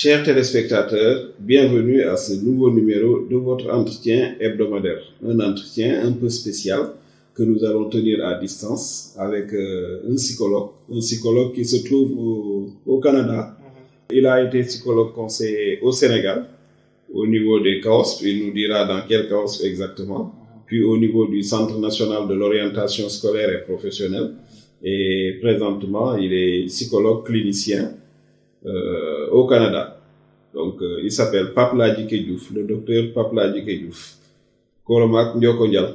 Chers téléspectateurs, bienvenue à ce nouveau numéro de votre entretien hebdomadaire. Un entretien un peu spécial que nous allons tenir à distance avec un psychologue qui se trouve au Canada. Il a été psychologue conseiller au Sénégal, au niveau des CAOSP, il nous dira dans quel CAOSP exactement, puis au niveau du Centre national de l'orientation scolaire et professionnelle. Et présentement, il est psychologue clinicien au Canada. Donc, il s'appelle Pape Ladjike Diouf, le docteur Pape Ladjike Diouf. Koromak Ndiokondial.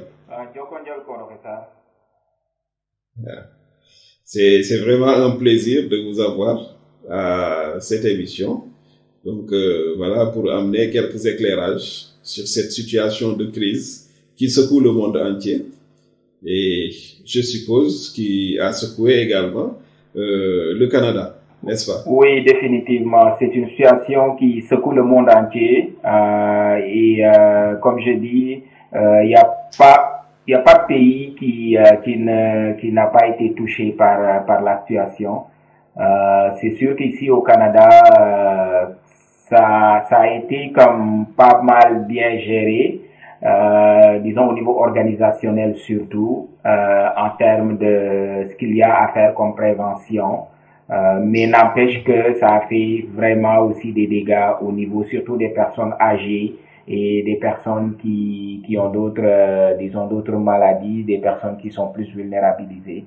C'est vraiment un plaisir de vous avoir à cette émission. Donc, voilà, pour amener quelques éclairages sur cette situation de crise qui secoue le monde entier. Et je suppose qu'il a secoué également le Canada. N'est-ce pas? Oui, définitivement. C'est une situation qui secoue le monde entier. Comme je dis, il n'y a pas de pays qui n'a pas été touché par la situation. C'est sûr qu'ici au Canada, ça a été comme pas mal bien géré, disons au niveau organisationnel surtout, en termes de ce qu'il y a à faire comme prévention. Mais n'empêche que ça a fait vraiment aussi des dégâts au niveau surtout des personnes âgées et des personnes qui ont d'autres maladies, des personnes qui sont plus vulnérabilisées.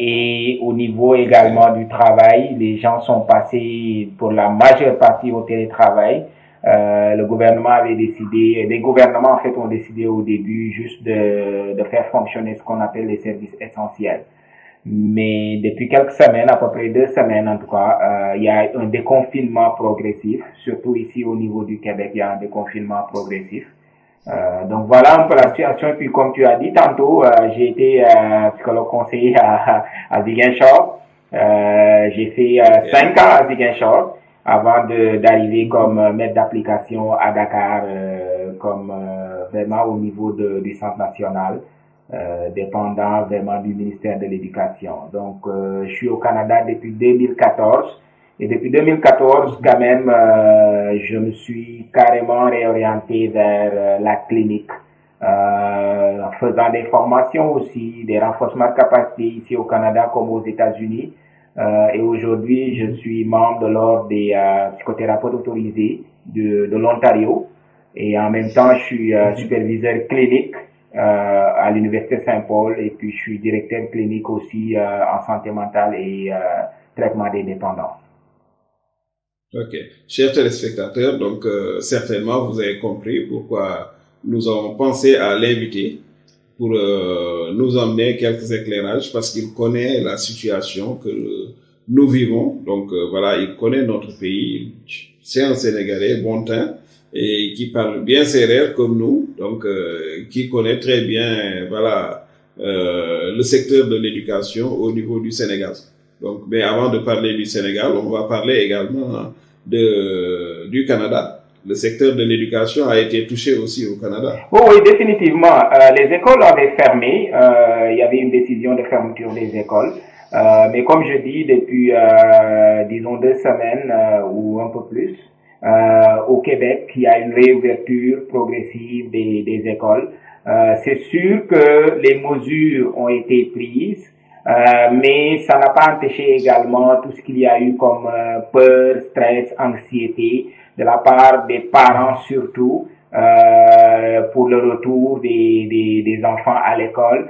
Et au niveau également du travail, les gens sont passés pour la majeure partie au télétravail. Le gouvernement avait décidé, les gouvernements en fait ont décidé au début juste de faire fonctionner ce qu'on appelle les services essentiels. Mais depuis quelques semaines, à peu près 2 semaines en tout cas, il y a un déconfinement progressif, surtout ici au niveau du Québec, il y a un déconfinement progressif. Donc voilà un peu la situation. Et puis comme tu as dit tantôt, j'ai été psychologue conseiller à Ziguinchor. J'ai fait 5 ans à Ziguinchor avant d'arriver comme maître d'application à Dakar, comme vraiment au niveau du centre national. Dépendant vraiment du ministère de l'Éducation. Donc, je suis au Canada depuis 2014 et depuis 2014, quand même, je me suis carrément réorienté vers la clinique, en faisant des formations aussi, des renforcements de capacité ici au Canada comme aux États-Unis. Et aujourd'hui, je suis membre de l'ordre des psychothérapeutes autorisés de l'Ontario et en même temps, je suis superviseur clinique à l'Université Saint-Paul et puis je suis directeur clinique aussi en santé mentale et traitement des dépendances. Ok. Chers téléspectateurs, donc certainement vous avez compris pourquoi nous avons pensé à l'inviter pour nous emmener quelques éclairages parce qu'il connaît la situation que nous vivons. Donc voilà, il connaît notre pays. C'est un Sénégalais bon teint et qui parle bien sérère comme nous, donc qui connaît très bien voilà le secteur de l'éducation au niveau du Sénégal. Donc, mais avant de parler du Sénégal, on va parler également du Canada. Le secteur de l'éducation a été touché aussi au Canada. Oh, oui, définitivement. Les écoles avaient fermé. Il y avait une décision de fermeture des écoles. Mais comme je dis, depuis disons 2 semaines ou un peu plus, au Québec, il y a une réouverture progressive des écoles. C'est sûr que les mesures ont été prises, mais ça n'a pas empêché également tout ce qu'il y a eu comme peur, stress, anxiété de la part des parents surtout pour le retour des enfants à l'école.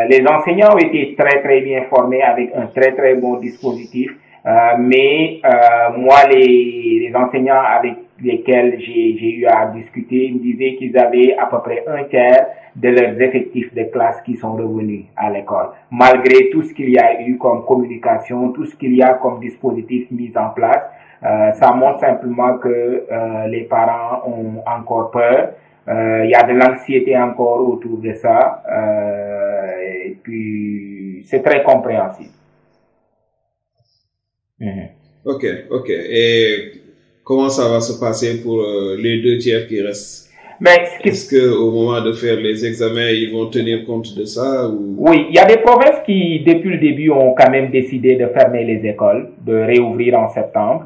Les enseignants ont été très très bien formés avec un très très bon dispositif. Mais moi, les enseignants avec lesquels j'ai eu à discuter me disaient qu'ils avaient à peu près 1/3 de leurs effectifs de classe qui sont revenus à l'école, malgré tout ce qu'il y a eu comme communication, tout ce qu'il y a comme dispositif mis en place. Ça montre simplement que les parents ont encore peur. Il y a de l'anxiété encore autour de ça. Et puis, c'est très compréhensible. Ok. Et comment ça va se passer pour les 2 tiers qui restent? Mais est-ce que au moment de faire les examens, ils vont tenir compte de ça ou... Oui, il y a des provinces qui, depuis le début, ont quand même décidé de fermer les écoles, de réouvrir en septembre.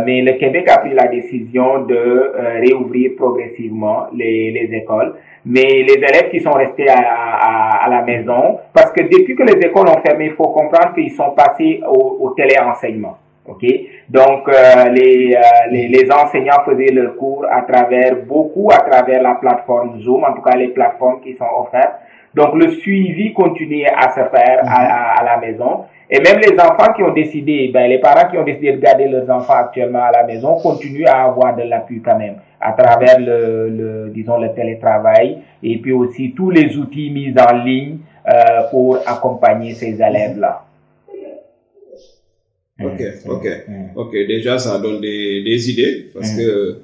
Mais le Québec a pris la décision de réouvrir progressivement les écoles. Mais les élèves qui sont restés à la maison, parce que depuis que les écoles ont fermé, il faut comprendre qu'ils sont passés au téléenseignement. Ok, donc les enseignants faisaient leurs cours à travers la plateforme Zoom, en tout cas les plateformes qui sont offertes. Donc le suivi continuait à se faire à la maison. Et même les enfants qui ont décidé, les parents qui ont décidé de garder leurs enfants actuellement à la maison continuent à avoir de l'appui quand même à travers disons le télétravail et puis aussi tous les outils mis en ligne pour accompagner ces élèves-là. Ok. Déjà, ça donne des idées parce que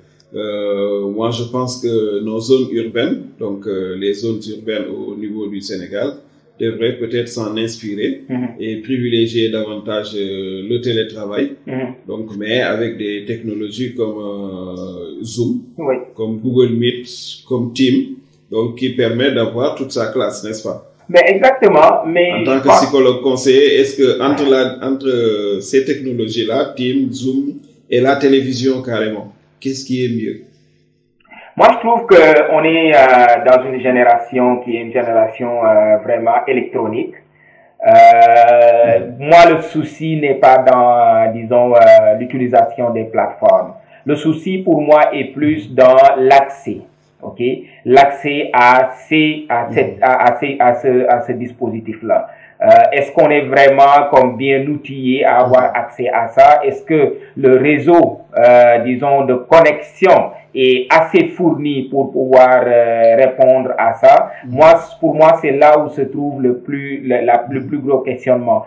moi, je pense que nos zones urbaines, donc les zones urbaines au niveau du Sénégal, devraient peut-être s'en inspirer et privilégier davantage le télétravail. Donc, mais avec des technologies comme Zoom, comme Google Meet, comme Teams, donc qui permet d'avoir toute sa classe, n'est-ce pas? Mais exactement, mais... En tant que psychologue conseiller, est-ce que entre ces technologies-là, Teams, Zoom et la télévision carrément, qu'est-ce qui est mieux? Moi, je trouve qu'on est dans une génération qui est une génération vraiment électronique. Moi, le souci n'est pas dans, disons, l'utilisation des plateformes. Le souci pour moi est plus dans l'accès. Ok, l'accès à ce dispositif-là. Est-ce qu'on est vraiment comme bien outillé à avoir accès à ça? Est-ce que le réseau, disons, de connexion est assez fourni pour pouvoir répondre à ça? Pour moi, c'est là où se trouve le plus gros questionnement.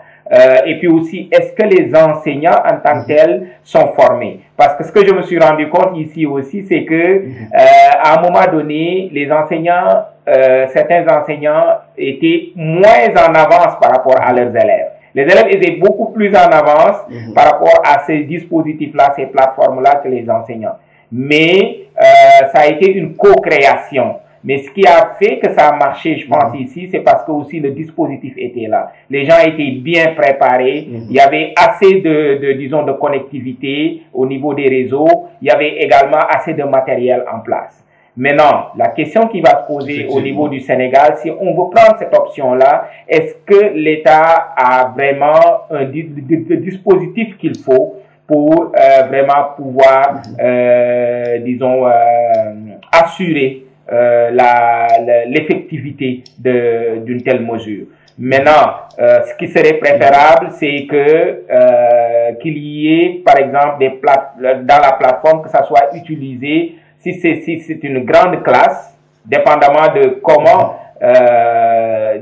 Et puis aussi, est-ce que les enseignants en tant que tels sont formés? Parce que ce que je me suis rendu compte ici aussi, c'est que à un moment donné, les enseignants, certains enseignants étaient moins en avance par rapport à leurs élèves. Les élèves étaient beaucoup plus en avance par rapport à ces dispositifs-là, ces plateformes-là que les enseignants. Mais ça a été une co-création. Mais ce qui a fait que ça a marché, je pense, ici, c'est parce que aussi le dispositif était là. Les gens étaient bien préparés. Il y avait assez disons, de connectivité au niveau des réseaux. Il y avait également assez de matériel en place. Maintenant, la question qui va se poser au niveau du Sénégal, si on veut prendre cette option-là, est-ce que l'État a vraiment le dispositif qu'il faut pour vraiment pouvoir, disons, assurer l'effectivité d'une telle mesure. Maintenant, ce qui serait préférable, c'est que qu'il y ait, par exemple, dans la plateforme, que ça soit utilisé, si c'est une grande classe, dépendamment de comment,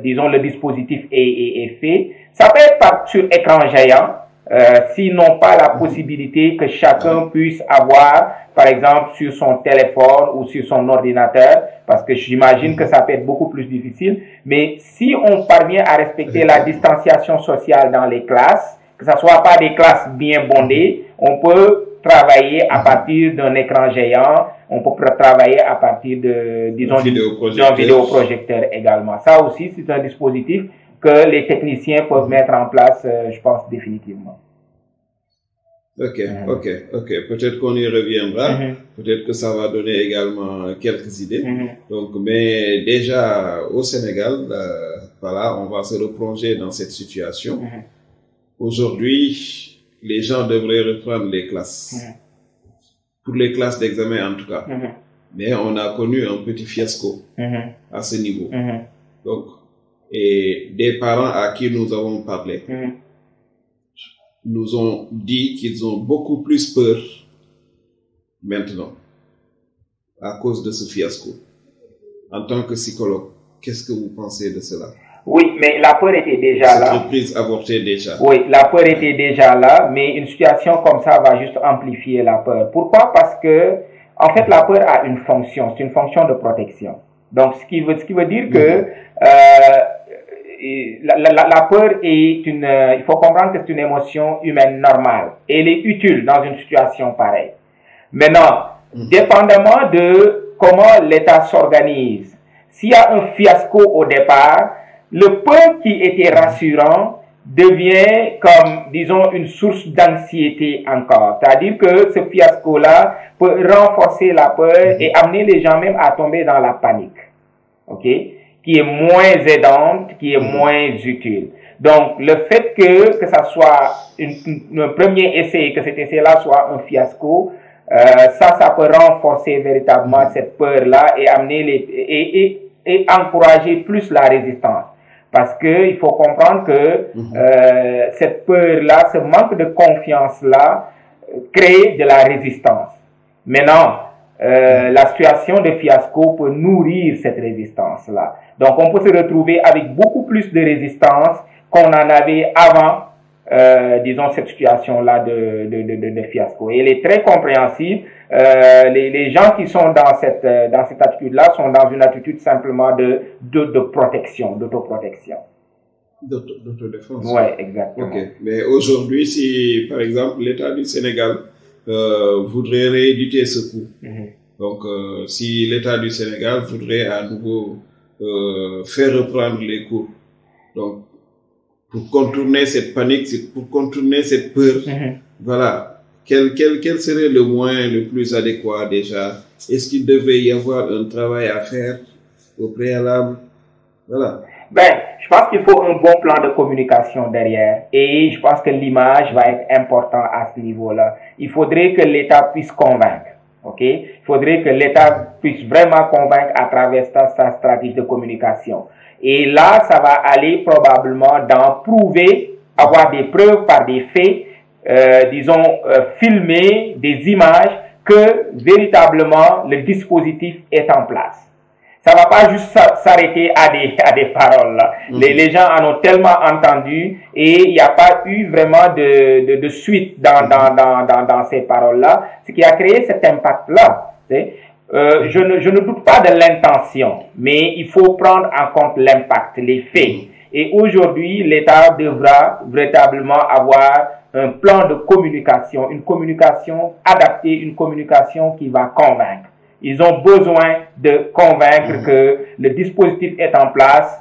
disons, le dispositif est fait. Ça peut être sur écran géant, s'ils n'ont pas la possibilité que chacun puisse avoir, par exemple, sur son téléphone ou sur son ordinateur, parce que j'imagine que ça peut être beaucoup plus difficile. Mais si on parvient à respecter la distanciation sociale dans les classes, que ce soit pas des classes bien bondées, on peut travailler à partir d'un écran géant, on peut travailler à partir de, disons, d'un vidéoprojecteur également. Ça aussi, c'est un dispositif que les techniciens peuvent mettre en place, je pense, définitivement. Ok. Peut-être qu'on y reviendra. Peut-être que ça va donner également quelques idées. Donc, mais déjà, au Sénégal, voilà, on va se replonger dans cette situation. Aujourd'hui, les gens devraient reprendre les classes. Pour les classes d'examen, en tout cas. Mais on a connu un petit fiasco à ce niveau. Donc, et des parents à qui nous avons parlé nous ont dit qu'ils ont beaucoup plus peur maintenant à cause de ce fiasco. En tant que psychologue, qu'est-ce que vous pensez de cela? Oui, mais la peur était déjà là. Cette reprise avortée déjà. Oui, la peur était déjà là, mais une situation comme ça va juste amplifier la peur. Pourquoi? Parce que, en fait, la peur a une fonction, c'est une fonction de protection. Donc, ce qui veut dire que la peur est il faut comprendre que c'est une émotion humaine normale. Et elle est utile dans une situation pareille. Maintenant, dépendamment de comment l'État s'organise. S'il y a un fiasco au départ, le peu qui était rassurant devient comme, disons, une source d'anxiété encore. C'est-à-dire que ce fiasco-là peut renforcer la peur et amener les gens même à tomber dans la panique, ok, qui est moins aidante, qui est moins utile. Donc, le fait que ça soit un premier essai, que cet essai-là soit un fiasco, ça peut renforcer véritablement cette peur-là et amener et encourager plus la résistance. Parce que il faut comprendre que cette peur-là, ce manque de confiance-là, crée de la résistance. Maintenant, la situation de fiasco peut nourrir cette résistance-là. Donc, on peut se retrouver avec beaucoup plus de résistance qu'on en avait avant, disons, cette situation-là de fiasco. Et elle est très compréhensible. Les gens qui sont dans cette attitude-là sont dans une attitude simplement de protection, d'autoprotection. D'autodéfense. Ouais, exactement. Ok. Mais aujourd'hui, si, par exemple, l'État du Sénégal voudrait rééditer ce coup, donc si l'État du Sénégal voudrait à nouveau faire reprendre les cours, donc pour contourner cette panique, pour contourner cette peur, voilà. Quel serait le moyen le plus adéquat déjà? Est-ce qu'il devait y avoir un travail à faire au préalable? Voilà. Ben, je pense qu'il faut un bon plan de communication derrière et je pense que l'image va être importante à ce niveau-là. Il faudrait que l'État puisse convaincre. Ok? Il faudrait que l'État puisse vraiment convaincre à travers sa stratégie de communication. Et là, ça va aller probablement dans prouver, avoir des preuves par des faits, disons, filmer des images que véritablement le dispositif est en place. Ça va pas juste s'arrêter à des paroles là. Les gens en ont tellement entendu et il n'y a pas eu vraiment de suite dans ces paroles là, ce qui a créé cet impact là. Je ne doute pas de l'intention, mais il faut prendre en compte l'impact, les faits. Et aujourd'hui, l'État devra véritablement avoir un plan de communication, une communication adaptée, une communication qui va convaincre. Ils ont besoin de convaincre que le dispositif est en place,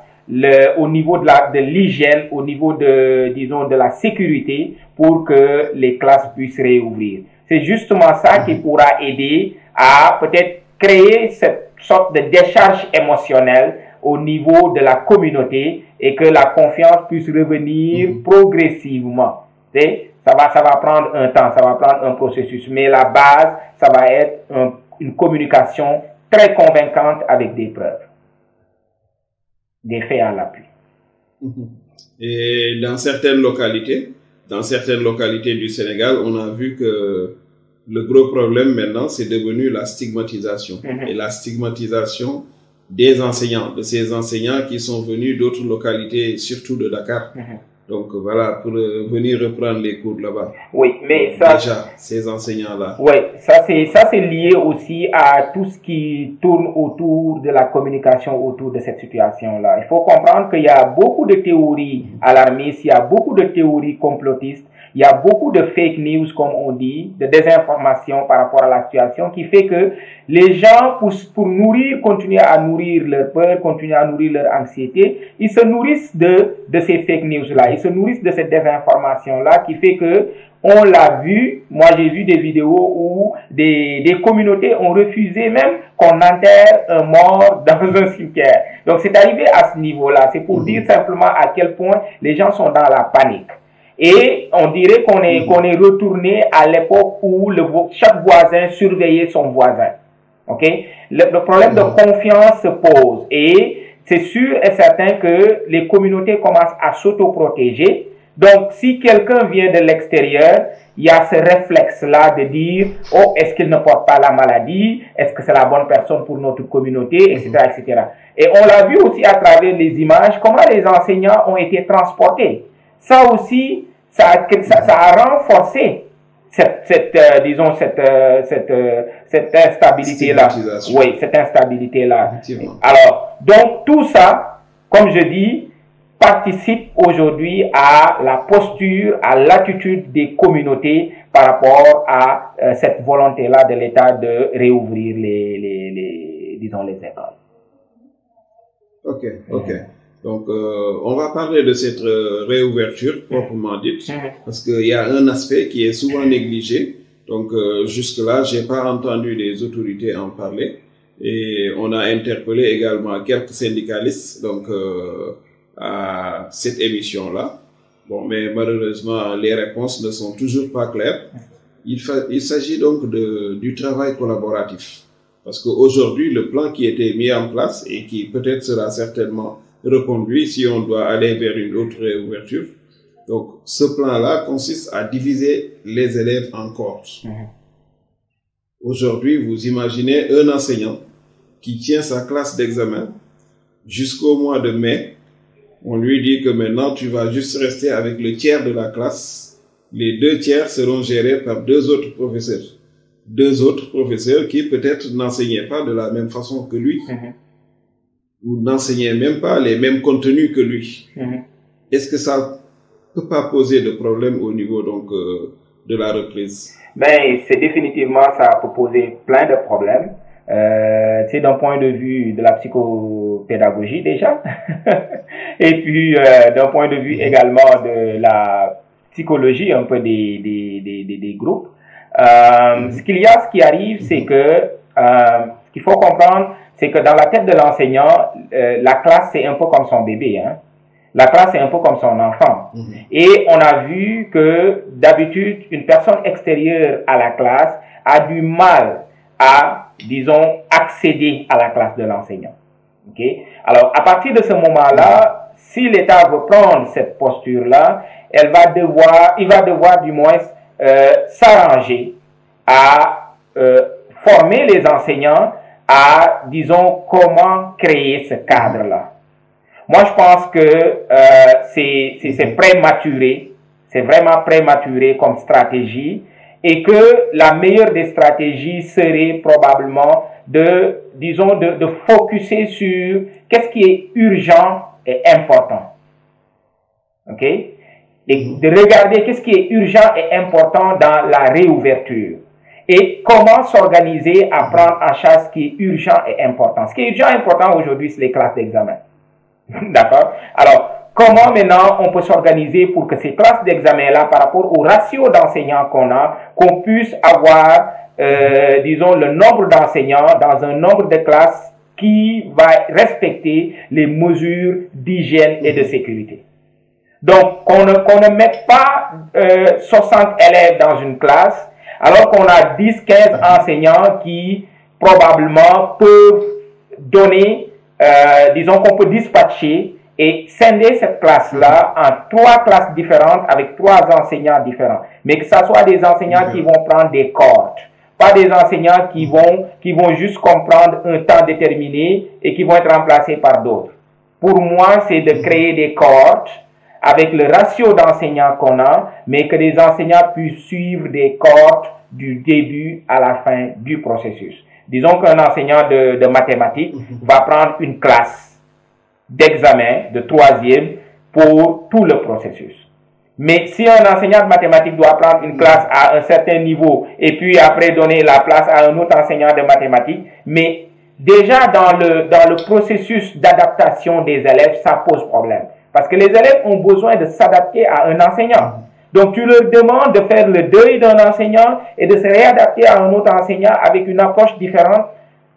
au niveau de l'hygiène, au niveau disons, de la sécurité, pour que les classes puissent réouvrir. C'est justement ça qui pourra aider à peut-être créer cette sorte de décharge émotionnelle au niveau de la communauté et que la confiance puisse revenir progressivement. Ça va prendre un temps, ça va prendre un processus, mais la base, ça va être une communication très convaincante avec des preuves, des faits à l'appui. Et dans certaines localités du Sénégal, on a vu que le gros problème maintenant, c'est devenu la stigmatisation. Et la stigmatisation des enseignants, de ces enseignants qui sont venus d'autres localités, surtout de Dakar. Donc voilà, pour venir reprendre les cours là-bas. Oui, mais ça... Déjà, ces enseignants-là. Oui, ça c'est lié aussi à tout ce qui tourne autour de la communication autour de cette situation-là. Il faut comprendre qu'il y a beaucoup de théories alarmistes, il y a beaucoup de théories complotistes, il y a beaucoup de fake news, comme on dit, de désinformation par rapport à la situation, qui fait que les gens, pour continuer à nourrir leur peur, continuer à nourrir leur anxiété, ils se nourrissent de ces fake news-là, ils se nourrissent de cette désinformation-là, qui fait que, on l'a vu, moi j'ai vu des vidéos où des communautés ont refusé même qu'on enterre un mort dans un cimetière. Donc c'est arrivé à ce niveau-là, c'est pour dire simplement à quel point les gens sont dans la panique. Et on dirait qu'on est retourné à l'époque où chaque voisin surveillait son voisin. Ok? Le problème de confiance se pose et c'est sûr et certain que les communautés commencent à s'autoprotéger. Donc, si quelqu'un vient de l'extérieur, il y a ce réflexe-là de dire, oh, est-ce qu'il ne porte pas la maladie? Est-ce que c'est la bonne personne pour notre communauté? Etc., etc. Et on l'a vu aussi à travers les images, comment les enseignants ont été transportés. Ça aussi, ça a renforcé cette instabilité-là. Oui, cette instabilité-là. Alors, donc, tout ça, comme je dis, participe aujourd'hui à la posture, à l'attitude des communautés par rapport à cette volonté-là de l'État de réouvrir disons, les écoles. Ok, ok. Donc, on va parler de cette réouverture proprement dite, parce qu'il y a un aspect qui est souvent négligé. Donc, jusque-là, j'ai pas entendu les autorités en parler. Et on a interpellé également quelques syndicalistes, donc, à cette émission-là. Bon, mais malheureusement, les réponses ne sont toujours pas claires. Il s'agit donc du travail collaboratif. Parce qu'aujourd'hui, le plan qui était mis en place et qui peut-être sera certainement reconduit si on doit aller vers une autre réouverture. Donc, ce plan-là consiste à diviser les élèves en cohortes. Aujourd'hui, vous imaginez un enseignant qui tient sa classe d'examen jusqu'au mois de mai. On lui dit que maintenant, tu vas juste rester avec le tiers de la classe. Les 2 tiers seront gérés par 2 autres professeurs. 2 autres professeurs qui peut-être n'enseignaient pas de la même façon que lui. Ou n'enseignaient même pas les mêmes contenus que lui. Est-ce que ça peut pas poser de problème au niveau donc de la reprise? Ben, c'est définitivement, ça peut poser plein de problèmes. C'est d'un point de vue de la psychopédagogie déjà, et puis d'un point de vue également de la psychologie un peu des groupes. Ce qui arrive, c'est que ce qu'il faut comprendre, c'est que dans la tête de l'enseignant, la classe c'est un peu comme son bébé, hein. La classe c'est un peu comme son enfant. Et on a vu que d'habitude, une personne extérieure à la classe a du mal à, disons, accéder à la classe de l'enseignant. Okay? Alors, à partir de ce moment-là, si l'État veut prendre cette posture-là, il va devoir du moins s'arranger à former les enseignants à, disons, comment créer ce cadre-là. Moi, je pense que c'est prématuré, c'est vraiment prématuré comme stratégie, et que la meilleure des stratégies serait probablement de focuser sur qu'est-ce qui est urgent et important. OK? Et de regarder qu'est-ce qui est urgent et important dans la réouverture. Et comment s'organiser à prendre en charge ce qui est urgent et important. Ce qui est urgent et important aujourd'hui, c'est les classes d'examen. D'accord? Alors, comment maintenant on peut s'organiser pour que ces classes d'examen-là, par rapport au ratio d'enseignants qu'on puisse avoir, disons, le nombre d'enseignants dans un nombre de classes qui va respecter les mesures d'hygiène et de sécurité. Donc, qu'on ne mette pas 60 élèves dans une classe, alors qu'on a 10-15 enseignants qui probablement peuvent donner, disons qu'on peut dispatcher et scinder cette classe-là en 3 classes différentes avec 3 enseignants différents. Mais que ça soit des enseignants qui vont prendre des cohortes, pas des enseignants qui vont juste comprendre un temps déterminé et qui vont être remplacés par d'autres. Pour moi, c'est de créer des cohortes avec le ratio d'enseignants qu'on a, mais que les enseignants puissent suivre des cohortes du début à la fin du processus. Disons qu'un enseignant de mathématiques va prendre une classe d'examen de 3e pour tout le processus. Mais si un enseignant de mathématiques doit prendre une classe à un certain niveau et puis après donner la place à un autre enseignant de mathématiques, mais déjà dans le processus d'adaptation des élèves, ça pose problème. Parce que les élèves ont besoin de s'adapter à un enseignant. Donc, tu leur demandes de faire le deuil d'un enseignant et de se réadapter à un autre enseignant avec une approche différente.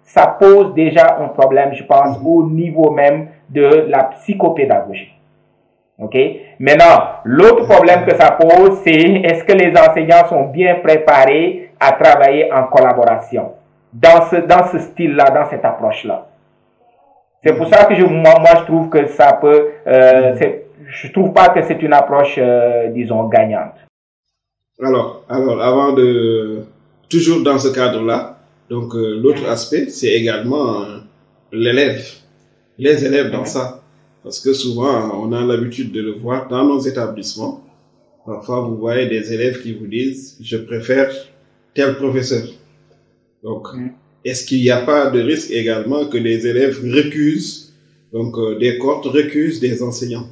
Ça pose déjà un problème, je pense, au niveau même de la psychopédagogie. OK? Maintenant, l'autre problème que ça pose, c'est est-ce que les enseignants sont bien préparés à travailler en collaboration dans ce style-là, dans cette approche-là. C'est pour ça que moi, je trouve que ça peut... je trouve pas que c'est une approche, disons, gagnante. Alors, avant de... Toujours dans ce cadre-là, donc l'autre aspect, c'est également l'élève. Les élèves dans ça. Parce que souvent, on a l'habitude de le voir dans nos établissements. Parfois, vous voyez des élèves qui vous disent « je préfère tel professeur ». Donc, est-ce qu'il n'y a pas de risque également que les élèves récusent, donc des cohortes récusent des enseignants?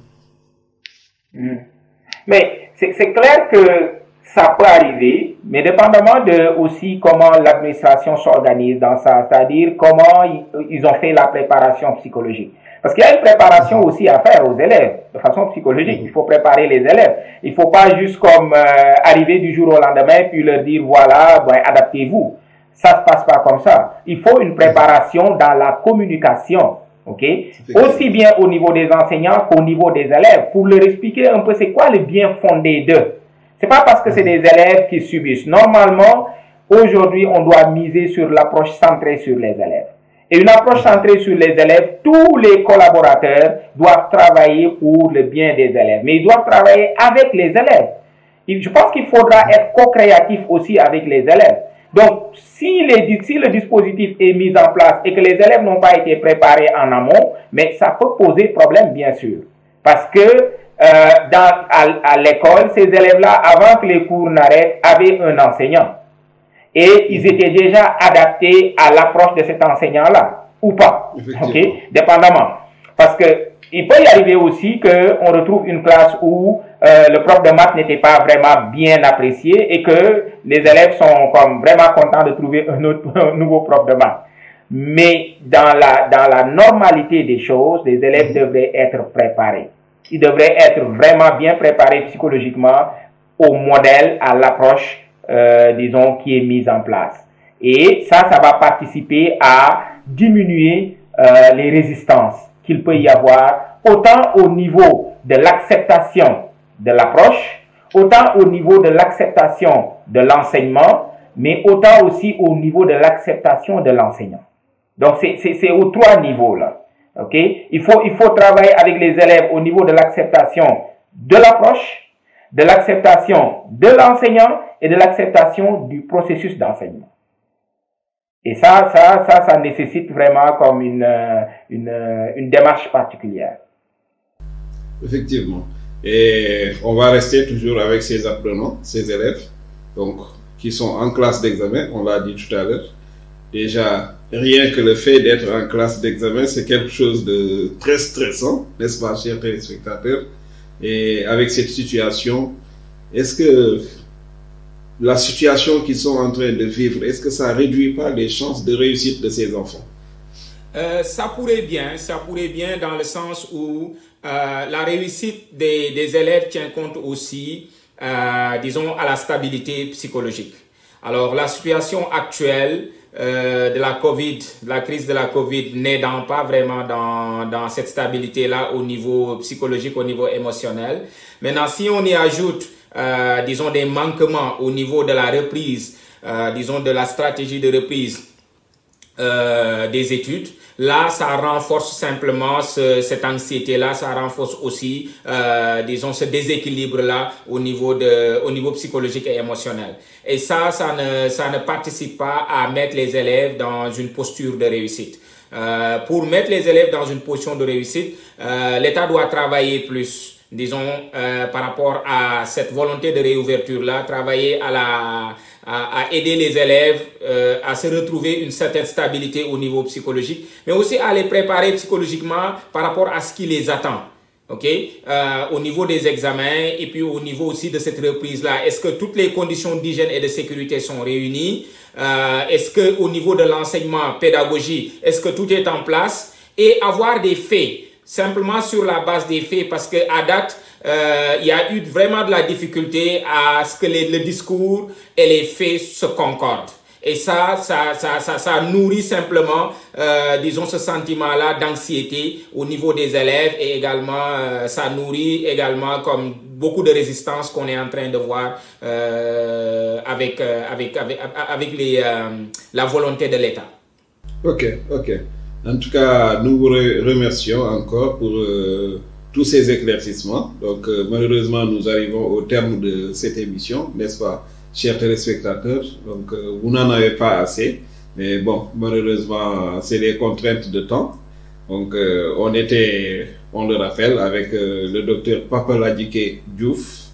Mais c'est clair que ça peut arriver, mais dépendamment de aussi comment l'administration s'organise dans ça, c'est-à-dire comment ils ont fait la préparation psychologique. Parce qu'il y a une préparation aussi à faire aux élèves, de façon psychologique. Il faut préparer les élèves. Il ne faut pas juste comme arriver du jour au lendemain puis leur dire voilà, ben, adaptez-vous. Ça ne se passe pas comme ça. Il faut une préparation dans la communication. Okay? Aussi bien au niveau des enseignants qu'au niveau des élèves, pour leur expliquer un peu c'est quoi le bien fondé d'eux. C'est pas parce que c'est des élèves qui subissent. Normalement, aujourd'hui, on doit miser sur l'approche centrée sur les élèves. Et une approche centrée sur les élèves, tous les collaborateurs doivent travailler pour le bien des élèves. Mais ils doivent travailler avec les élèves. Je pense qu'il faudra être co-créatif aussi avec les élèves. Donc, si le dispositif est mis en place et que les élèves n'ont pas été préparés en amont, mais ça peut poser problème, bien sûr. Parce que à l'école, ces élèves-là, avant que les cours n'arrêtent, avaient un enseignant. Et ils étaient déjà adaptés à l'approche de cet enseignant-là, ou pas, ok, dépendamment. Parce que il peut y arriver aussi qu'on retrouve une classe où le prof de maths n'était pas vraiment bien apprécié et que les élèves sont comme vraiment contents de trouver un nouveau prof de maths. Mais dans la normalité des choses, les élèves devraient être préparés. Ils devraient être vraiment bien préparés psychologiquement au modèle, à l'approche, disons, qui est mise en place. Et ça va participer à diminuer les résistances qu'il peut y avoir, autant au niveau de l'acceptation de l'approche, autant au niveau de l'acceptation de l'enseignement, mais autant aussi au niveau de l'acceptation de l'enseignant. Donc, c'est aux trois niveaux là. Okay? Il faut travailler avec les élèves au niveau de l'acceptation de l'approche, de l'acceptation de l'enseignant et de l'acceptation du processus d'enseignement. Et ça nécessite vraiment comme une démarche particulière. Effectivement. Et on va rester toujours avec ces apprenants, ces élèves, donc, qui sont en classe d'examen, on l'a dit tout à l'heure. Déjà, rien que le fait d'être en classe d'examen, c'est quelque chose de très stressant, n'est-ce pas, chers téléspectateurs? Et avec cette situation, est-ce que la situation qu'ils sont en train de vivre, est-ce que ça réduit pas les chances de réussite de ces enfants? Ça pourrait bien dans le sens où la réussite des élèves tient compte aussi, disons, à la stabilité psychologique. Alors, la situation actuelle de la Covid, la crise de la Covid n'aidant pas vraiment dans cette stabilité-là au niveau psychologique, au niveau émotionnel. Maintenant, si on y ajoute disons des manquements au niveau de la reprise, disons de la stratégie de reprise des études, là ça renforce simplement cette anxiété-là, ça renforce aussi disons ce déséquilibre-là au niveau psychologique et émotionnel. Et ça ne participe pas à mettre les élèves dans une posture de réussite. Pour mettre les élèves dans une position de réussite, l'État doit travailler plus. Disons, par rapport à cette volonté de réouverture-là, travailler à aider les élèves à se retrouver une certaine stabilité au niveau psychologique, mais aussi à les préparer psychologiquement par rapport à ce qui les attend. Okay? Au niveau des examens et puis au niveau aussi de cette reprise-là, est-ce que toutes les conditions d'hygiène et de sécurité sont réunies? Est-ce que au niveau de l'enseignement, pédagogie, est-ce que tout est en place? Et avoir des faits. Simplement sur la base des faits, parce que à date, il y a eu vraiment de la difficulté à ce que le discours et les faits se concordent. Et ça nourrit simplement, disons, ce sentiment-là d'anxiété au niveau des élèves et également, ça nourrit également comme beaucoup de résistance qu'on est en train de voir avec la volonté de l'État. Ok. En tout cas, nous vous remercions encore pour tous ces éclaircissements. Donc, malheureusement, nous arrivons au terme de cette émission, n'est-ce pas, chers téléspectateurs? Donc, vous n'en avez pas assez. Mais bon, malheureusement, c'est les contraintes de temps. Donc, on le rappelle, avec le docteur Papaladike Diouf,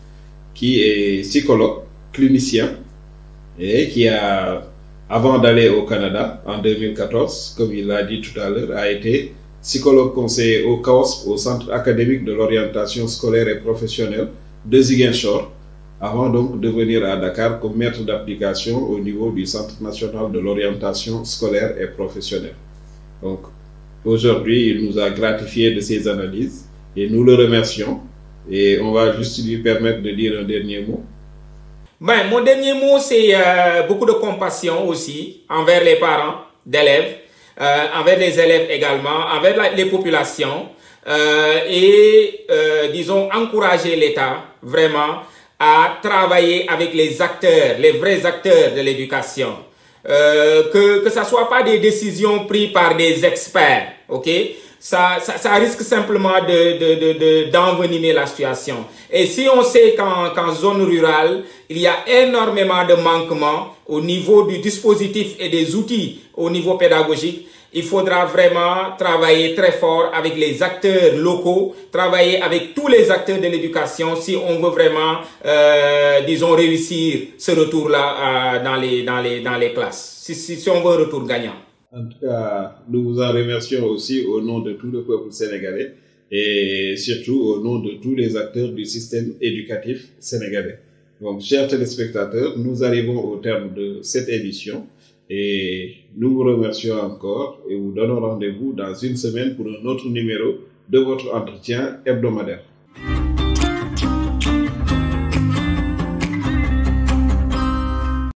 qui est psychologue, clinicien, et qui a, avant d'aller au Canada, en 2014, comme il l'a dit tout à l'heure, a été psychologue conseiller au CAOSP, au Centre académique de l'orientation scolaire et professionnelle de Ziguinchor, avant donc de venir à Dakar comme maître d'application au niveau du Centre national de l'orientation scolaire et professionnelle. Donc, aujourd'hui, il nous a gratifié de ses analyses et nous le remercions. Et on va juste lui permettre de dire un dernier mot. Ben, mon dernier mot, c'est beaucoup de compassion aussi envers les parents d'élèves, envers les élèves également, envers les populations et disons encourager l'État vraiment à travailler avec les acteurs, les vrais acteurs de l'éducation. Que ça soit pas des décisions prises par des experts, ok? Ça risque simplement d'envenimer la situation. Et si on sait qu'en zone rurale, il y a énormément de manquements au niveau du dispositif et des outils au niveau pédagogique, il faudra vraiment travailler très fort avec les acteurs locaux, travailler avec tous les acteurs de l'éducation si on veut vraiment, disons, réussir ce retour-là dans les classes. Si on veut un retour gagnant. En tout cas, nous vous en remercions aussi au nom de tout le peuple sénégalais et surtout au nom de tous les acteurs du système éducatif sénégalais. Donc, chers téléspectateurs, nous arrivons au terme de cette émission et nous vous remercions encore et vous donnons rendez-vous dans une semaine pour un autre numéro de votre entretien hebdomadaire.